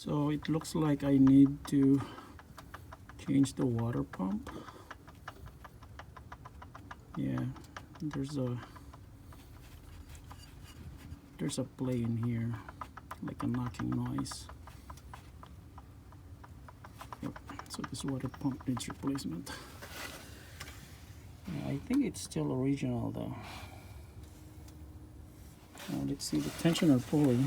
So it looks like I need to change the water pump. Yeah, there's a play in here, like a knocking noise. Yep. So this water pump needs replacement. Yeah, I think it's still original though. Now let's see the tensioner pulley.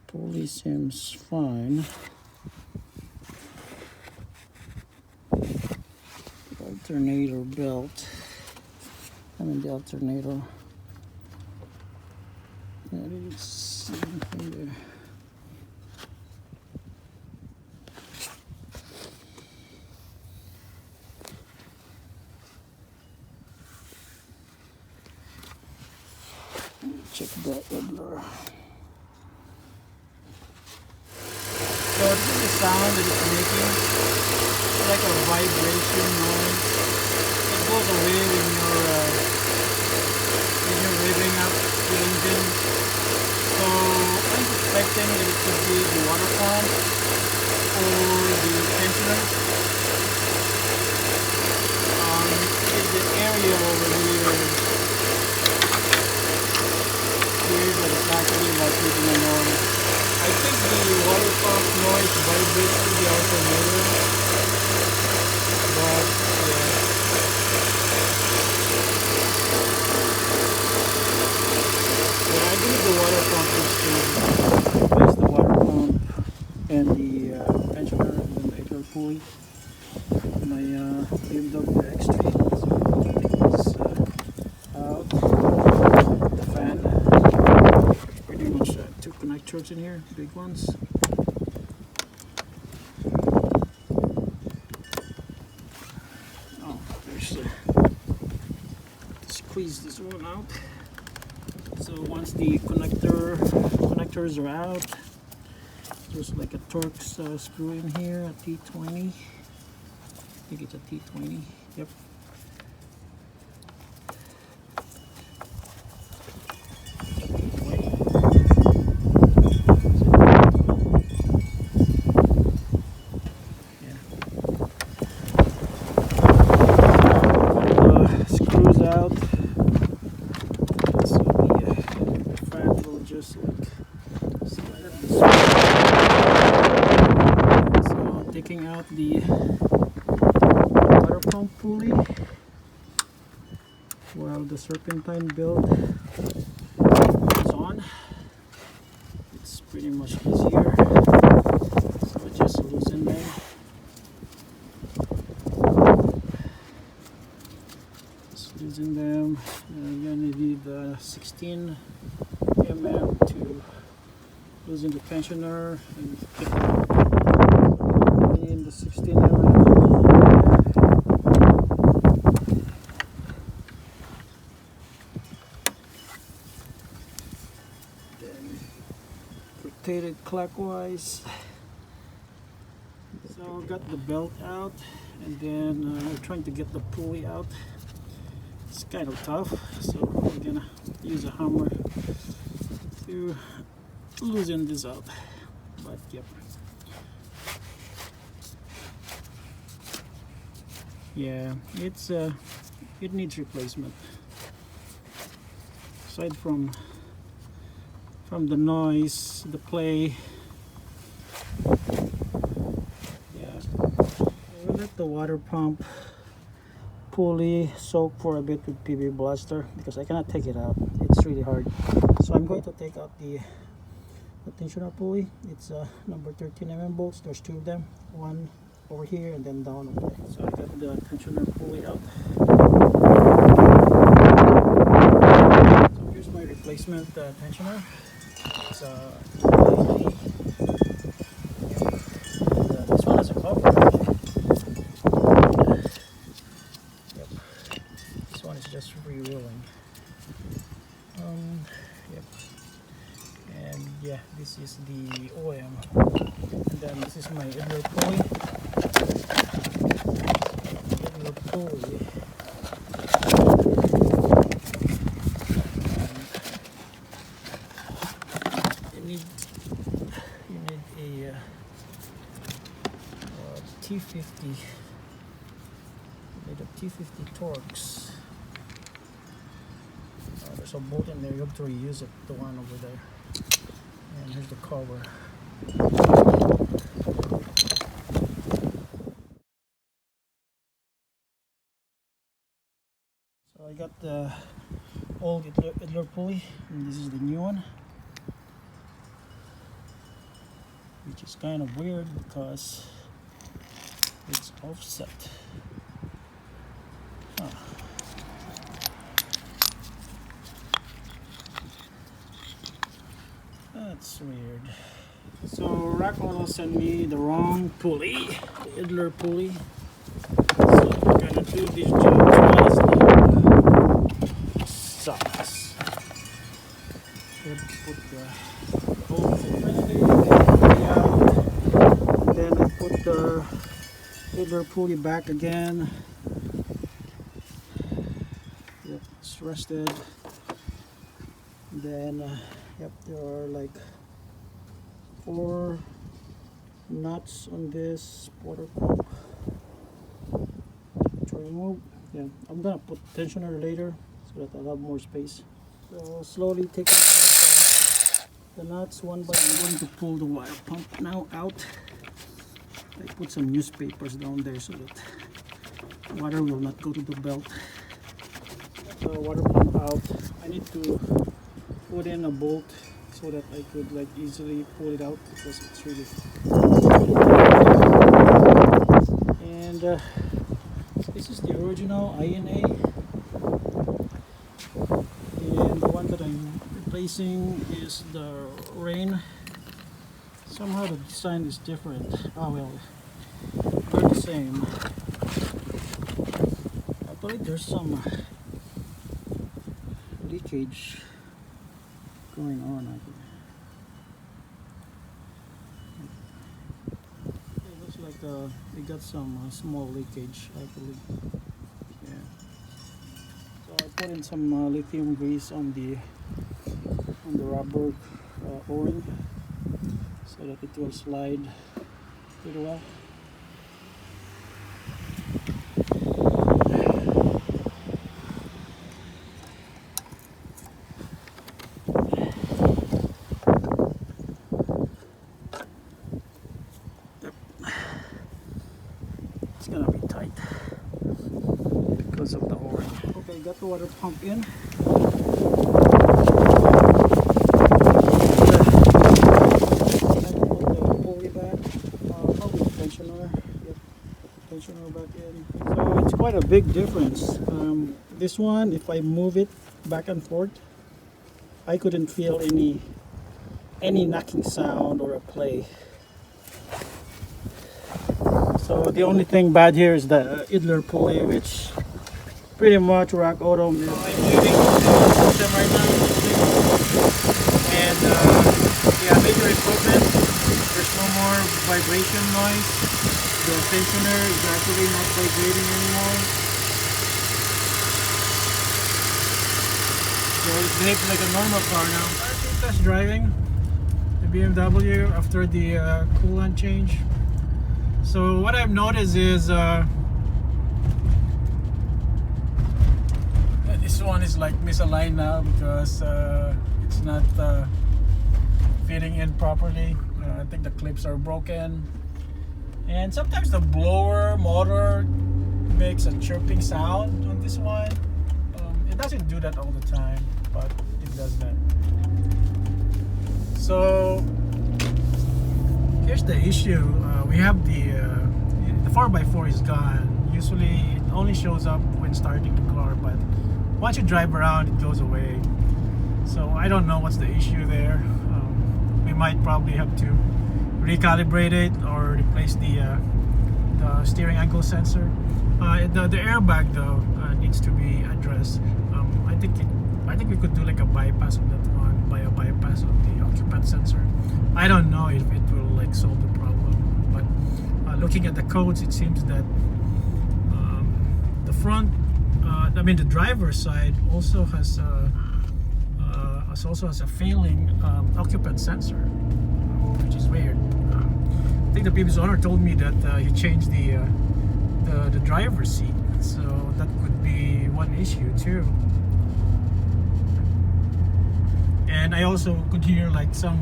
Pulley seems fine. Alternator belt. The alternator. I didn't see anything there. Check that idler. So this is the sound that it's making. It's like a vibration noise. It goes away when you're revving up the engine. So I'm suspecting that it could be the water pump or the tensioner. It's the area over here. But it's actually like making a noise. I think the water pump noise vibrates to the alternator, but yeah. But I believe the water pump is to replace the water pump and the tensioner and then the idler pulley. My BMW X3. So I'll take this out. The fan. Pretty much two connectors in here, big ones. Oh, there's squeeze this one out. So once the connectors are out, there's like a Torx screw in here, a T20. I think it's a T20. Yep. Out, so the fan will just like slide up this way. So taking out the water pump pulley while the serpentine belt is on. It's pretty much easier. So just loosen them. Using them, you're going to need 16 mm to loosen the tensioner and in the 16 mm. Then rotate it clockwise. So got the belt out, and then we're trying to get the pulley out. It's kind of tough, so we're gonna use a hammer to loosen this out. But yep, yeah, it needs replacement. Aside from the noise, the play, yeah, we'll let the water pump pulley soak for a bit with PB Blaster because I cannot take it out. It's really hard. So I'm going to take out the tensioner pulley. It's number 13 mm bolts. There's two of them. One over here and then down over there. So I got the tensioner pulley out. So here's my replacement tensioner. It's this one has a cover. Just re-rolling. Yep. And yeah, this is the OM. And then this is my idler pulley. Idler pulley. T50. The T50 Torx. There's a bolt in there. You have to reuse it. The one over there. And here's the cover. So I got the old idler pulley, and this is the new one, which is kind of weird because it's offset. Huh. That's weird. So Rockauto sent me the wrong pulley, the idler pulley. So I'm gonna do this job twice now. Sucks. Put the holes in there, out. Then I put the idler pulley back again. Yep, it's rusted. Then yep, there are like 4 nuts on this water pump to remove. Yeah, I'm gonna put tensioner later so that I'll have more space. So slowly taking out the nuts one by one. I'm going to pull the water pump now out. I put some newspapers down there so that water will not go to the belt. The water pump out. I need to put in a bolt so that I could like easily pull it out because it's really. And this is the original INA, and the one that I'm replacing is the Rain. Somehow the design is different. Oh well, they're the same. I believe there's some leakage going on. It looks like we got some small leakage, I believe. Yeah. So I put in some lithium grease on the rubber O-ring so that it will slide pretty well. It's gonna be tight because of the O-ring. Okay, got the water pump in. Back in. So it's quite a big difference. This one, if I move it back and forth, I couldn't feel any knocking sound or a play. So the only thing bad here is the idler pulley, which pretty much Rockauto is including the system right now. And yeah, major improvement. There's no more vibration noise. The tensioner is actually not vibrating anymore. So it behaves like a normal car now. I'm test driving the BMW after the coolant change. So what I've noticed is this one is like misaligned now because it's not fitting in properly. I think the clips are broken. And sometimes the blower motor makes a chirping sound on this one. It doesn't do that all the time, but it does that. So here's the issue. We have the 4x4 is gone. Usually it only shows up when starting the car, but once you drive around it goes away. So I don't know what's the issue there. We might probably have to recalibrate it or replace the steering angle sensor. The airbag though needs to be addressed. I think we could do like a bypass on that one, by a bypass of the occupant sensor. I don't know if it will like solve the problem, but looking at the codes, it seems that the front, the driver's side also has a failing occupant sensor, which is weird. think the previous owner told me that he changed the driver's seat, so that could be one issue too. And I also could hear like some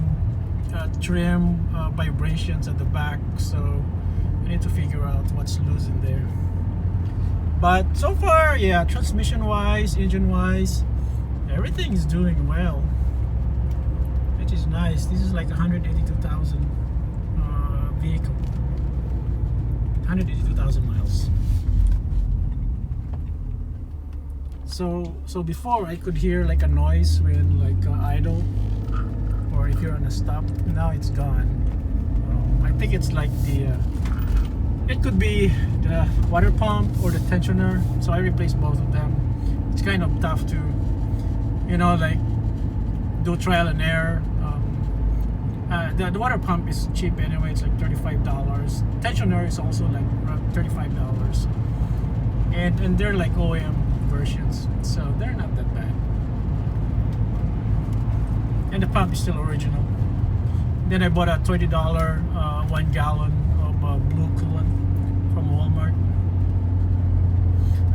trim vibrations at the back, so I need to figure out what's loose in there. But so far, yeah, transmission wise, engine wise, everything is doing well, which is nice. This is like 182,000 vehicle, 182,000 miles. So before I could hear like a noise when like idle, or if you're on a stop. Now it's gone. I think it's like it could be the water pump or the tensioner, so I replaced both of them. It's kind of tough to, you know, like do trial and error. The water pump is cheap anyway, it's like $35. Tensioner is also like around $35, and they're like OEM versions, so they're not that bad. And the pump is still original. Then I bought a $20 1 gallon of blue coolant from Walmart.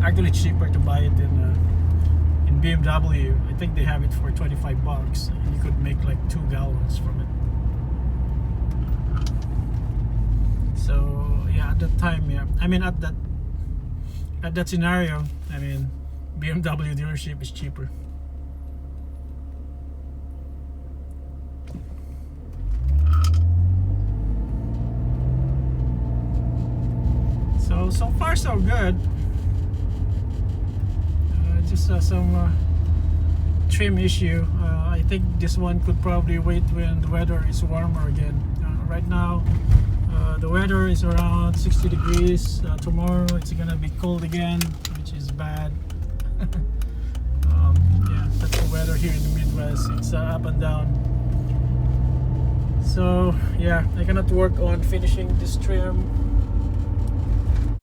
Actually, it's cheaper to buy it in BMW. I think they have it for $25, and you could make like 2 gallons from it. So yeah, at that time, yeah, I mean at that scenario, I mean BMW dealership is cheaper. So far so good. Just some trim issue. I think this one could probably wait when the weather is warmer again. Right now the weather is around 60 degrees. Tomorrow it's gonna be cold again, which is bad. Yeah, that's the weather here in the Midwest. It's up and down. So yeah, I cannot work on finishing this trim.